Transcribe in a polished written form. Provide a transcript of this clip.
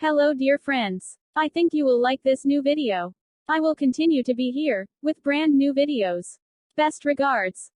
Hello dear friends. I think you will like this new video. I will continue to be here, with brand new videos. Best regards.